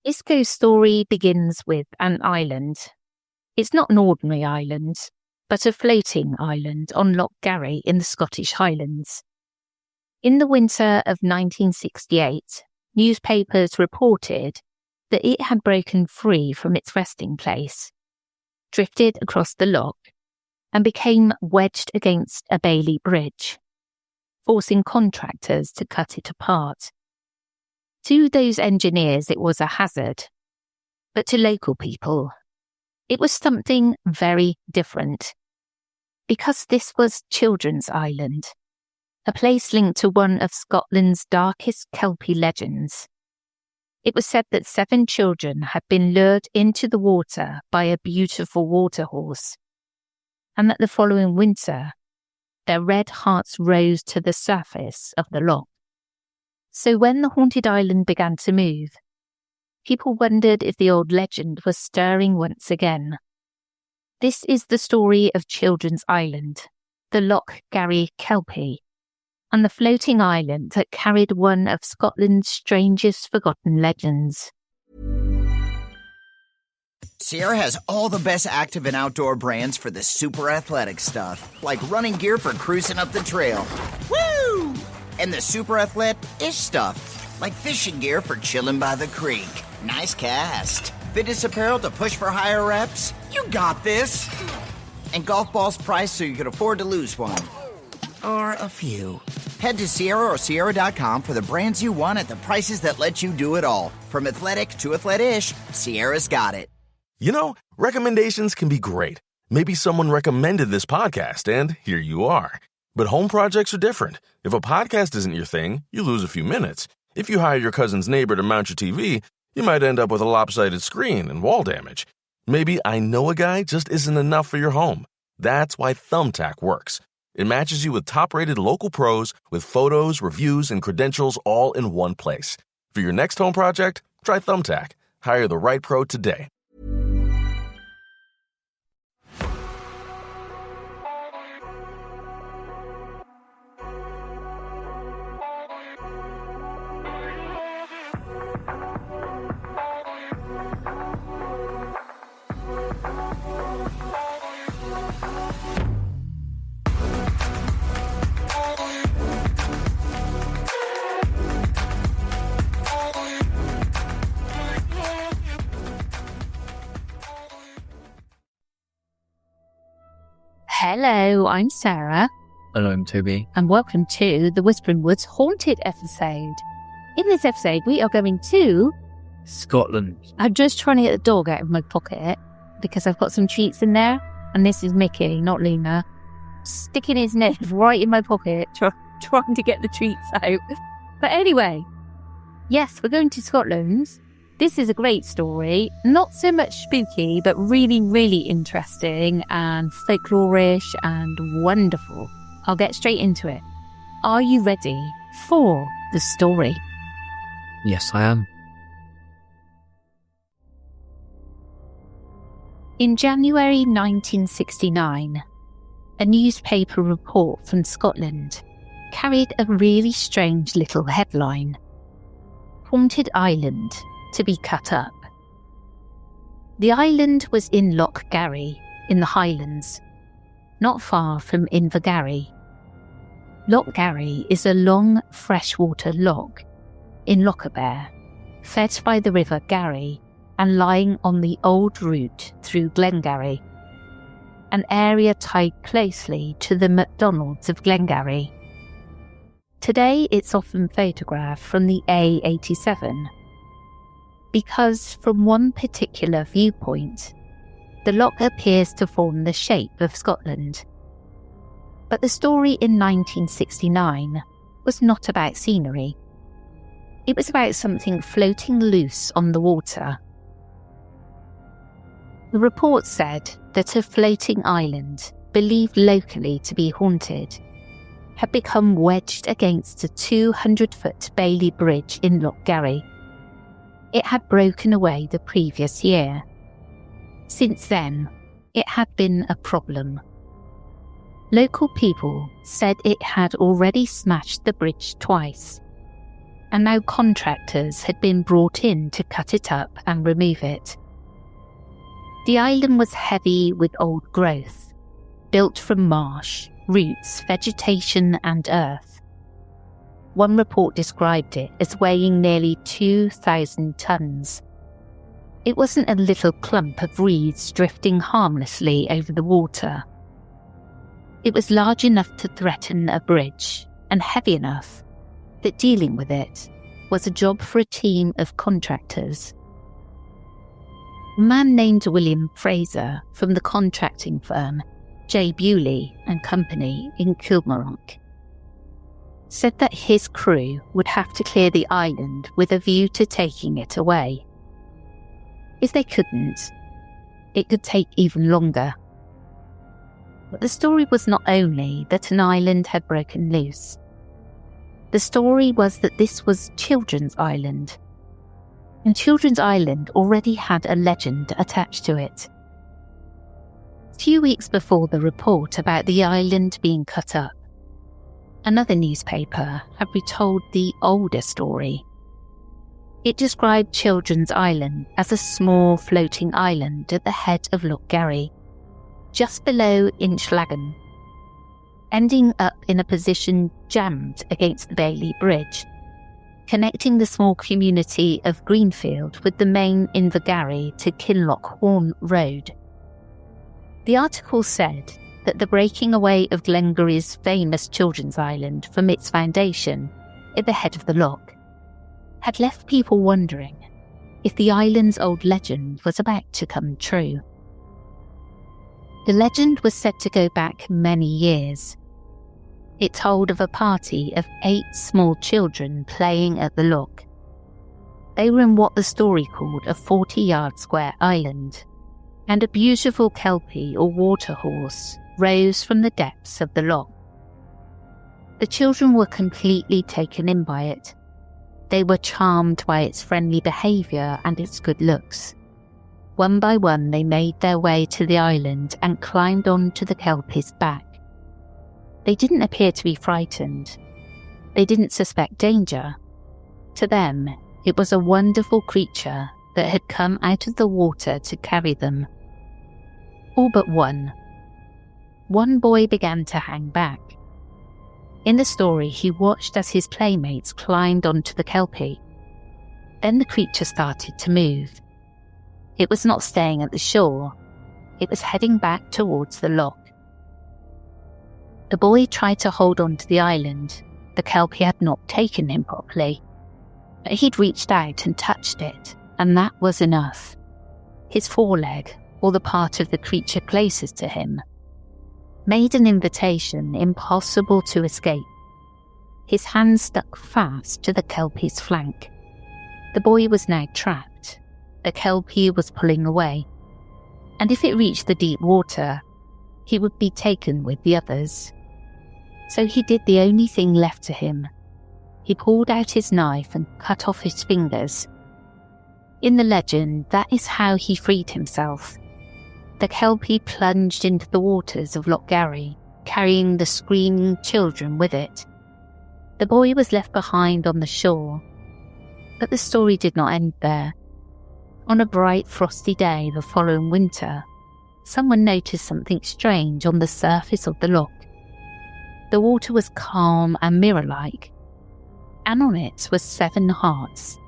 This ghost story begins with an island. It's not an ordinary island, but a floating island on Loch Garry in the Scottish Highlands. In the winter of 1968, newspapers reported that it had broken free from its resting place, drifted across the loch, and became wedged against a Bailey bridge, forcing contractors to cut it apart. To those engineers, it was a hazard, but to local people, it was something very different. Because this was Children's Island, a place linked to one of Scotland's darkest Kelpie legends. It was said that 7 children had been lured into the water by a beautiful water horse, and that the following winter, their red hearts rose to the surface of the loch. So when the haunted island began to move, people wondered if the old legend was stirring once again. This is the story of Children's Island, the Loch Garry Kelpie, and the floating island that carried one of Scotland's strangest forgotten legends. Sierra has all the best active and outdoor brands for the super athletic stuff, like running gear for cruising up the trail. Woo! And the super athletic-ish stuff, like fishing gear for chilling by the creek. Nice cast. Fitness apparel to push for higher reps. You got this. And golf balls priced so you can afford to lose one. Or a few. Head to Sierra or Sierra.com for the brands you want at the prices that let you do it all. From athletic to athletic-ish, Sierra's got it. You know, recommendations can be great. Maybe someone recommended this podcast, and here you are. But home projects are different. If a podcast isn't your thing, you lose a few minutes. If you hire your cousin's neighbor to mount your TV, you might end up with a lopsided screen and wall damage. Maybe I know a guy just isn't enough for your home. That's why Thumbtack works. It matches you with top-rated local pros with photos, reviews, and credentials all in one place. For your next home project, try Thumbtack. Hire the right pro today. Hello, I'm Sarah. Hello, I'm Toby. And welcome to the Whispering Woods Haunted episode. In this episode, we are going to Scotland. I'm just trying to get the dog out of my pocket because I've got some treats in there. And this is Mickey, not Luna, sticking his neck right in my pocket, trying to get the treats out. But anyway, yes, we're going to Scotland. This is a great story. Not so much spooky, but really, really interesting and folklorish and wonderful. I'll get straight into it. Are you ready for the story? Yes, I am. In January 1969, a newspaper report from Scotland carried a really strange little headline: Haunted Island to be cut up. The island was in Loch Garry in the Highlands, not far from Invergarry. Loch Garry is a long freshwater loch in Lochaber, fed by the river Garry and lying on the old route through Glengarry, an area tied closely to the MacDonalds of Glengarry. Today it's often photographed from the A87, because from one particular viewpoint, the loch appears to form the shape of Scotland. But the story in 1969 was not about scenery. It was about something floating loose on the water. The report said that a floating island, believed locally to be haunted, had become wedged against a 200-foot Bailey bridge in Loch Garry. It had broken away the previous year. Since then, it had been a problem. Local people said it had already smashed the bridge twice. and now contractors had been brought in to cut it up and remove it. The island was heavy with old growth, built from marsh, roots, vegetation and earth. One report described it as weighing nearly 2,000 tons. It wasn't a little clump of reeds drifting harmlessly over the water. It was large enough to threaten a bridge, and heavy enough that dealing with it was a job for a team of contractors. A man named William Fraser from the contracting firm J. Bewley and Company in Kilmarnock said that his crew would have to clear the island with a view to taking it away. If they couldn't, it could take even longer. But the story was not only that an island had broken loose. The story was that this was Children's Island, and Children's Island already had a legend attached to it. A few weeks before the report about the island being cut up, another newspaper had retold the older story. It described Children's Island as a small floating island at the head of Loch Garry, just below Inchlegan, ending up in a position jammed against the Bailey Bridge, connecting the small community of Greenfield with the main Invergarry to Kinloch Road. The article said that the breaking away of Glengarry's famous Children's Island from its foundation at the head of the loch had left people wondering if the island's old legend was about to come true. The legend was said to go back many years. It told of a party of 8 small children playing at the loch. They were in what the story called a 40-yard square island, and a beautiful Kelpie or water horse rose from the depths of the loch. The children were completely taken in by it. They were charmed by its friendly behaviour and its good looks. One by one they made their way to the island and climbed onto the Kelpie's back. They didn't appear to be frightened. They didn't suspect danger. To them, it was a wonderful creature that had come out of the water to carry them. All but one. One boy began to hang back. In the story, he watched as his playmates climbed onto the Kelpie. Then the creature started to move. It was not staying at the shore. It was heading back towards the loch. The boy tried to hold on to the island. The Kelpie had not taken him properly. But he'd reached out and touched it, and that was enough. His foreleg, or the part of the creature closest to him, made an invitation impossible to escape. His hand stuck fast to the Kelpie's flank. The boy was now trapped. The Kelpie was pulling away, and if it reached the deep water, he would be taken with the others. So he did the only thing left to him. He pulled out his knife and cut off his fingers. In the legend, that is how he freed himself. The Kelpie plunged into the waters of Loch Garry, carrying the screaming children with it. The boy was left behind on the shore. But the story did not end there. On a bright, frosty day the following winter, someone noticed something strange on the surface of the loch. The water was calm and mirror-like, and on it were 7 hearts.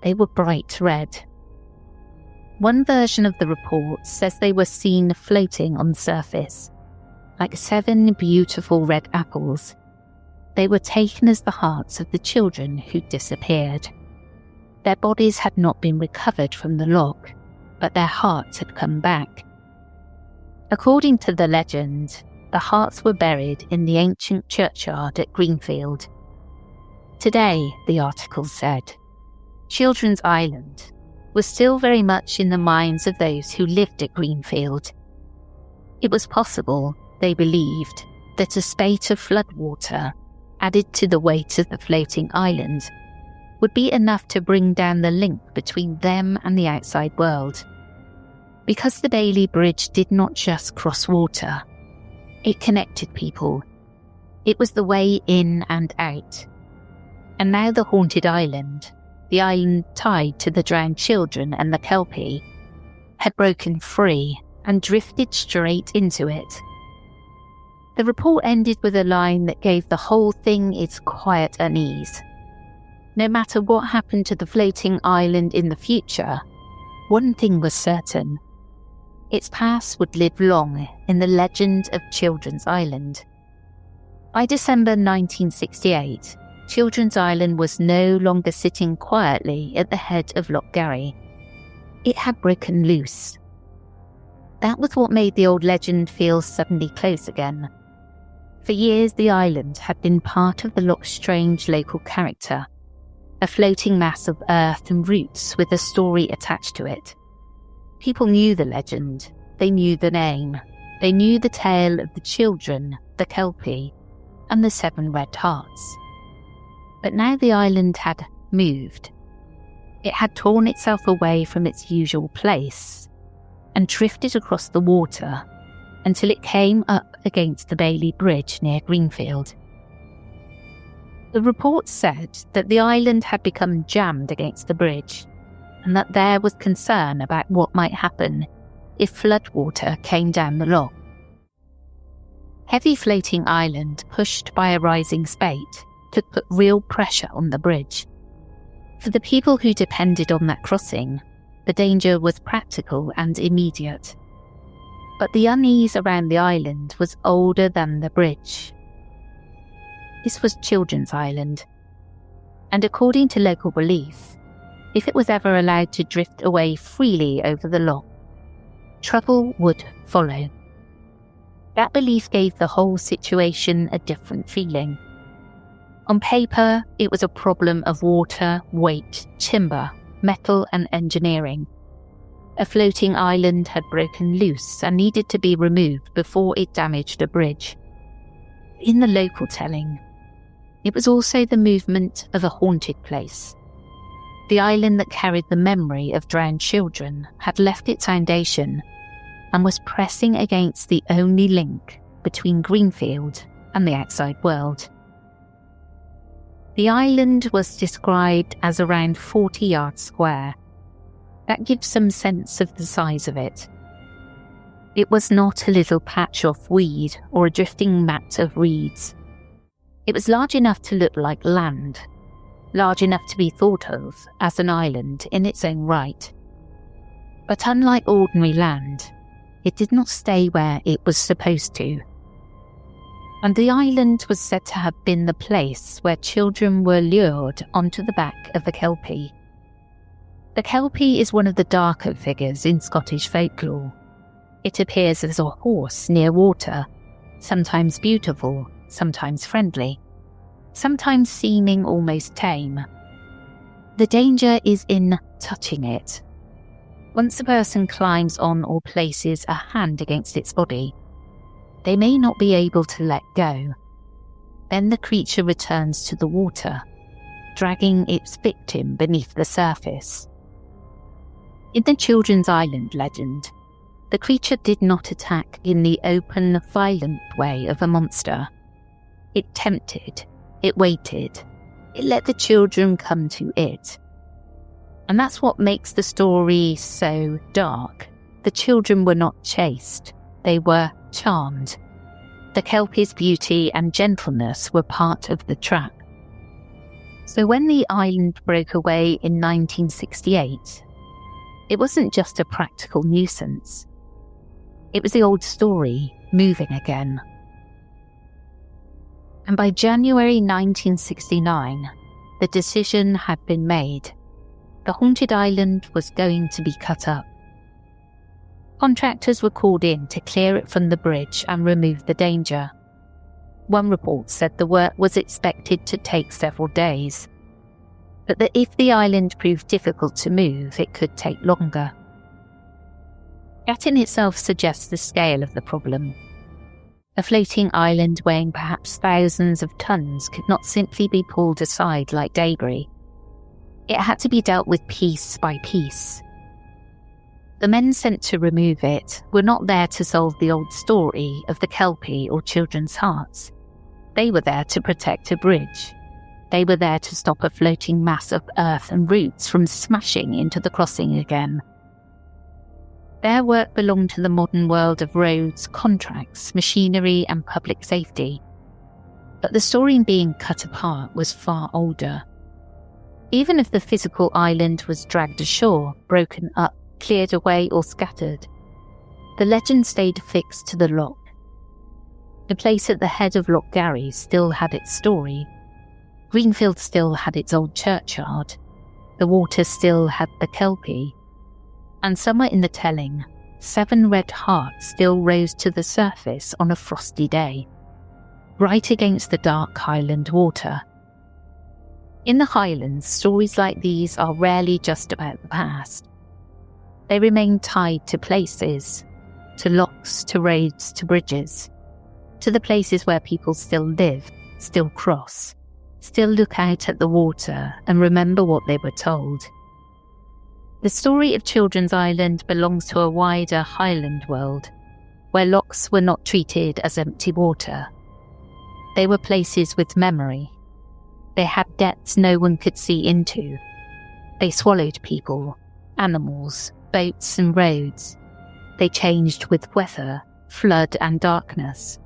They were bright red. One version of the report says they were seen floating on the surface, like 7 beautiful red apples. They were taken as the hearts of the children who disappeared. Their bodies had not been recovered from the loch, but their hearts had come back. According to the legend, the hearts were buried in the ancient churchyard at Greenfield. Today, the article said, Children's Island was still very much in the minds of those who lived at Greenfield. It was possible, they believed, that a spate of floodwater, added to the weight of the floating island, would be enough to bring down the link between them and the outside world. Because the Bailey Bridge did not just cross water, it connected people. It was the way in and out. And now the haunted island, the island tied to the drowned children and the Kelpie, had broken free and drifted straight into it. The report ended with a line that gave the whole thing its quiet unease. No matter what happened to the floating island in the future, one thing was certain. Its past would live long in the legend of Children's Island. By December 1968, Children's Island was no longer sitting quietly at the head of Loch Garry. It had broken loose. That was what made the old legend feel suddenly close again. For years, the island had been part of the Loch's strange local character, a floating mass of earth and roots with a story attached to it. People knew the legend, they knew the name, they knew the tale of the children, the Kelpie, and the 7 red hearts. But now the island had moved. It had torn itself away from its usual place and drifted across the water until it came up against the Bailey Bridge near Greenfield. The report said that the island had become jammed against the bridge and that there was concern about what might happen if floodwater came down the Loch. Heavy floating island pushed by a rising spate could put real pressure on the bridge. For the people who depended on that crossing, the danger was practical and immediate. But the unease around the island was older than the bridge. This was Children's Island, and according to local belief, if it was ever allowed to drift away freely over the Loch, trouble would follow. That belief gave the whole situation a different feeling. On paper, it was a problem of water, weight, timber, metal and engineering. A floating island had broken loose and needed to be removed before it damaged a bridge. In the local telling, it was also the movement of a haunted place. The island that carried the memory of drowned children had left its foundation and was pressing against the only link between Greenfield and the outside world. The island was described as around 40 yards square. That gives some sense of the size of it. It was not a little patch of weed or a drifting mat of reeds. It was large enough to look like land, large enough to be thought of as an island in its own right. But unlike ordinary land, it did not stay where it was supposed to. And the island was said to have been the place where children were lured onto the back of the Kelpie. The Kelpie is one of the darker figures in Scottish folklore. It appears as a horse near water, sometimes beautiful, sometimes friendly, sometimes seeming almost tame. The danger is in touching it. Once a person climbs on or places a hand against its body, they may not be able to let go. Then the creature returns to the water, dragging its victim beneath the surface. In the Children's Island legend, the creature did not attack in the open, violent way of a monster. It tempted, it waited, it let the children come to it. And that's what makes the story so dark. The children were not chased, they were charmed. The Kelpie's beauty and gentleness were part of the trap. So when the island broke away in 1968, it wasn't just a practical nuisance. It was the old story moving again. And by January 1969, the decision had been made. The haunted island was going to be cut up. Contractors were called in to clear it from the bridge and remove the danger. One report said the work was expected to take several days, but that if the island proved difficult to move, it could take longer. That in itself suggests the scale of the problem. A floating island weighing perhaps thousands of tons could not simply be pulled aside like debris. It had to be dealt with piece by piece. The men sent to remove it were not there to solve the old story of the Kelpie or children's hearts. They were there to protect a bridge. They were there to stop a floating mass of earth and roots from smashing into the crossing again. Their work belonged to the modern world of roads, contracts, machinery and public safety. But the story being cut apart was far older. Even if the physical island was dragged ashore, broken up, cleared away or scattered, the legend stayed fixed to the Loch. The place at the head of Loch Garry still had its story. Greenfield still had its old churchyard. The water still had the Kelpie. And somewhere in the telling, 7 red hearts still rose to the surface on a frosty day, right against the dark Highland water. In the Highlands, stories like these are rarely just about the past. They remain tied to places, to lochs, to roads, to bridges, to the places where people still live, still cross, still look out at the water and remember what they were told. The story of Children's Island belongs to a wider Highland world, where lochs were not treated as empty water. They were places with memory. They had depths no one could see into. They swallowed people, animals, boats and roads. They changed with weather, flood and darkness.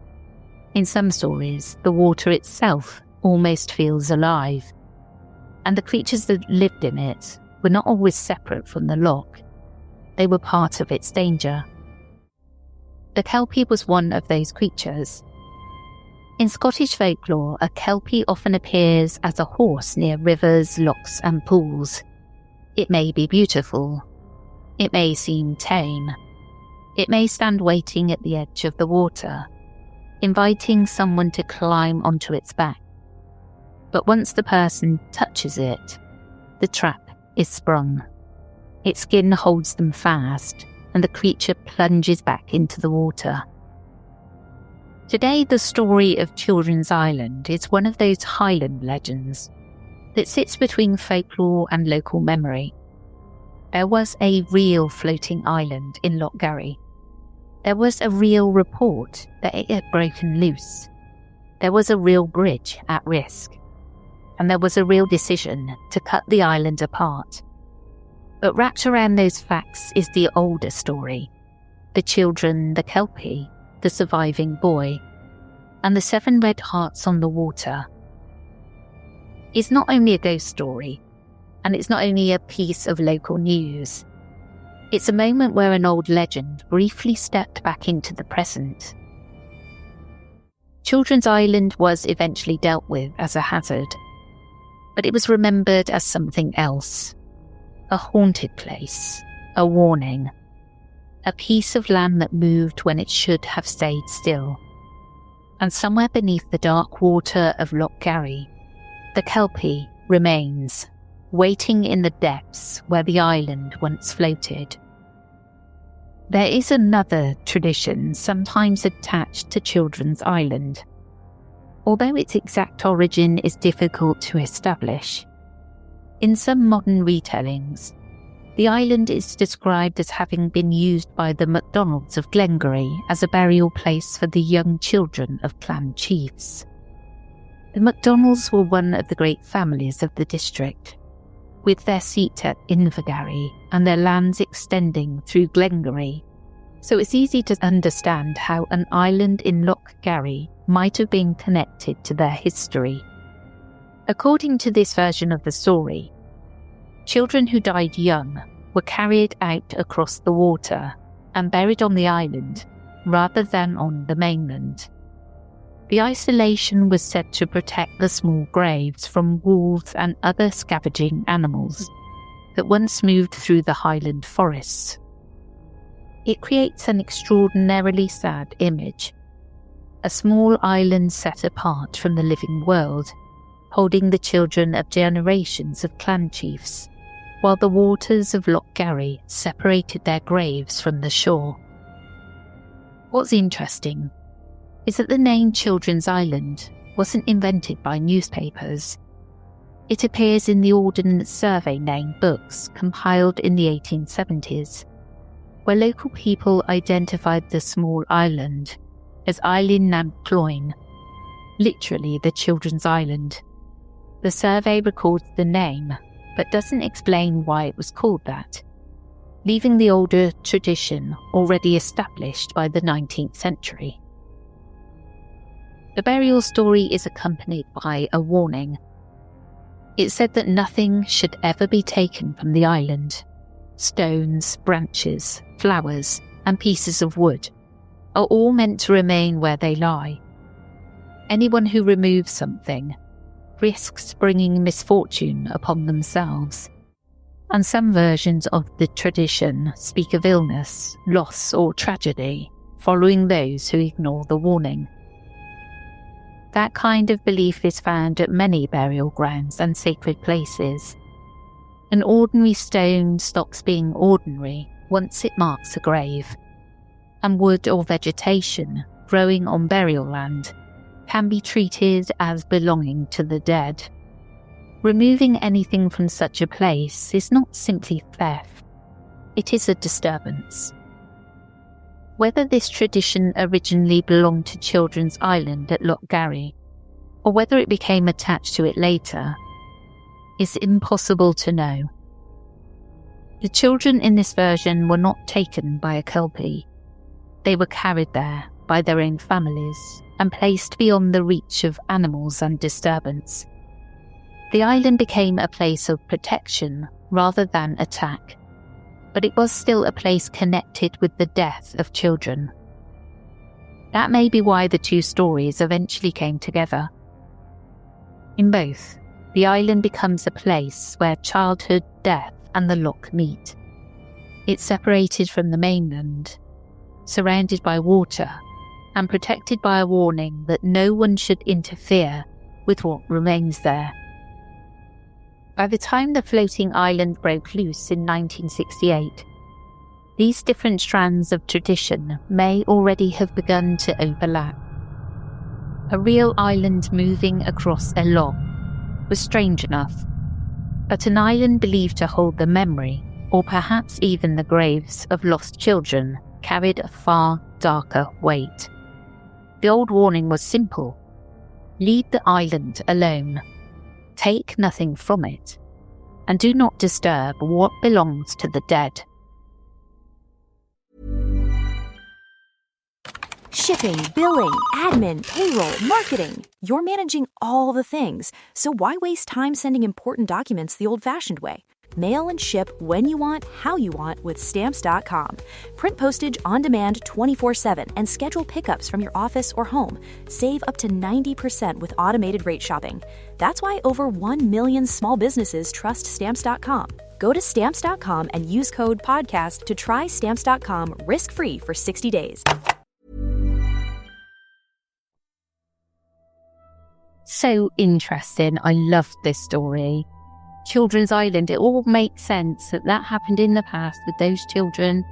In some stories, the water itself almost feels alive, and the creatures that lived in it were not always separate from the Loch. They were part of its danger. The Kelpie was one of those creatures. In Scottish folklore, a Kelpie often appears as a horse near rivers, lochs and pools. It may be beautiful. It may seem tame. It may stand waiting at the edge of the water, inviting someone to climb onto its back. But once the person touches it, the trap is sprung. Its skin holds them fast, and the creature plunges back into the water. Today, the story of Children's Island is one of those Highland legends that sits between folklore and local memory. There was a real floating island in Loch Garry. There was a real report that it had broken loose. There was a real bridge at risk. And there was a real decision to cut the island apart. But wrapped around those facts is the older story. The children, the Kelpie, the surviving boy, and the 7 red hearts on the water. It's not only a ghost story, and it's not only a piece of local news. It's a moment where an old legend briefly stepped back into the present. Children's Island was eventually dealt with as a hazard, but it was remembered as something else. A haunted place, a warning, a piece of land that moved when it should have stayed still. And somewhere beneath the dark water of Loch Garry, the Kelpie remains, waiting in the depths where the island once floated. There is another tradition sometimes attached to Children's Island, although its exact origin is difficult to establish. In some modern retellings, the island is described as having been used by the MacDonalds of Glengarry as a burial place for the young children of clan chiefs. The MacDonalds were one of the great families of the district, with their seat at Invergarry and their lands extending through Glengarry, so it's easy to understand how an island in Loch Garry might have been connected to their history. According to this version of the story, children who died young were carried out across the water and buried on the island rather than on the mainland. The isolation was said to protect the small graves from wolves and other scavenging animals that once moved through the Highland forests. It creates an extraordinarily sad image. A small island set apart from the living world, holding the children of generations of clan chiefs, while the waters of Loch Garry separated their graves from the shore. What's interesting is that the name Children's Island wasn't invented by newspapers. It appears in the Ordnance Survey name books compiled in the 1870s, where local people identified the small island as Eilean Nant Cloyne, literally the Children's Island. The survey records the name, but doesn't explain why it was called that, leaving the older tradition already established by the 19th century. The burial story is accompanied by a warning. It said that nothing should ever be taken from the island. Stones, branches, flowers, and pieces of wood are all meant to remain where they lie. Anyone who removes something risks bringing misfortune upon themselves. And some versions of the tradition speak of illness, loss, or tragedy following those who ignore the warning. That kind of belief is found at many burial grounds and sacred places. An ordinary stone stops being ordinary once it marks a grave, and wood or vegetation growing on burial land can be treated as belonging to the dead. Removing anything from such a place is not simply theft, it is a disturbance. Whether this tradition originally belonged to Children's Island at Loch Garry, or whether it became attached to it later, is impossible to know. The children in this version were not taken by a Kelpie. They were carried there by their own families and placed beyond the reach of animals and disturbance. The island became a place of protection rather than attack, but it was still a place connected with the death of children. That may be why the two stories eventually came together. In both, the island becomes a place where childhood, death, and the loch meet. It's separated from the mainland, surrounded by water, and protected by a warning that no one should interfere with what remains there. By the time the floating island broke loose in 1968, these different strands of tradition may already have begun to overlap. A real island moving across a loch was strange enough, but an island believed to hold the memory, or perhaps even the graves of lost children, carried a far darker weight. The old warning was simple: leave the island alone. Take nothing from it, and do not disturb what belongs to the dead. Shipping, billing, admin, payroll, marketing. You're managing all the things. So why waste time sending important documents the old-fashioned way? Mail and ship when you want, how you want with Stamps.com. Print postage on demand 24/7 and schedule pickups from your office or home. Save up to 90% with automated rate shopping. That's why over 1 million small businesses trust Stamps.com. Go to Stamps.com and use code PODCAST to try Stamps.com risk-free for 60 days. So interesting. I loved this story. Children's Island, it all makes sense that happened in the past with those children.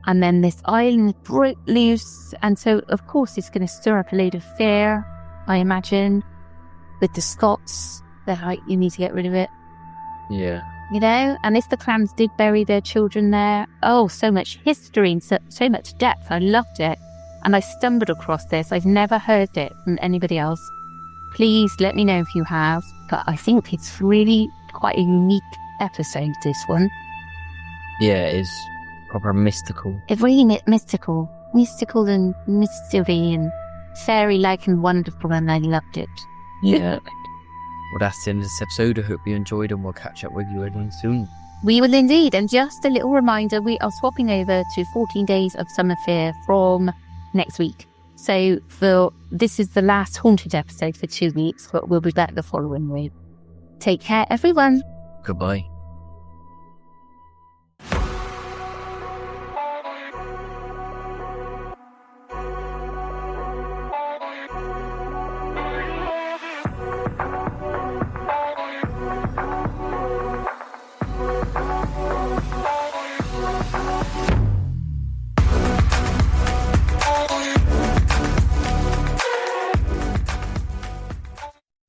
And then this island broke loose. And so, of course, it's going to stir up a load of fear, I imagine, with the Scots. They're like, you need to get rid of it. Yeah. You know? And if the clans did bury their children there, oh, so much history and so much depth. I loved it. And I stumbled across this. I've never heard it from anybody else. Please let me know if you have. But I think it's really quite a unique episode, this one. Yeah, it is proper mystical. It's really mystical. Mystical and mystery and fairy-like and wonderful, and I loved it. Yeah. Well, that's the end of this episode. I hope you enjoyed, and we'll catch up with you again soon. We will indeed. And just a little reminder, we are swapping over to 14 Days of Summer Fear from next week. So this is the last haunted episode for 2 weeks, but we'll be back the following week. Take care, everyone. Goodbye.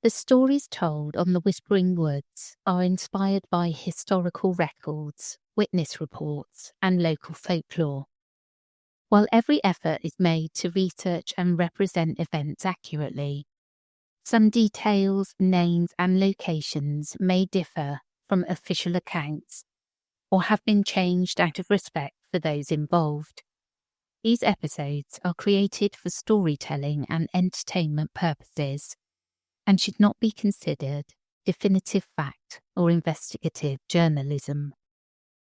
The stories told on the Whispering Woods are inspired by historical records, witness reports, and local folklore. While every effort is made to research and represent events accurately, Some details, names and locations may differ from official accounts or have been changed out of respect for those involved. These episodes are created for storytelling and entertainment purposes and should not be considered definitive fact or investigative journalism.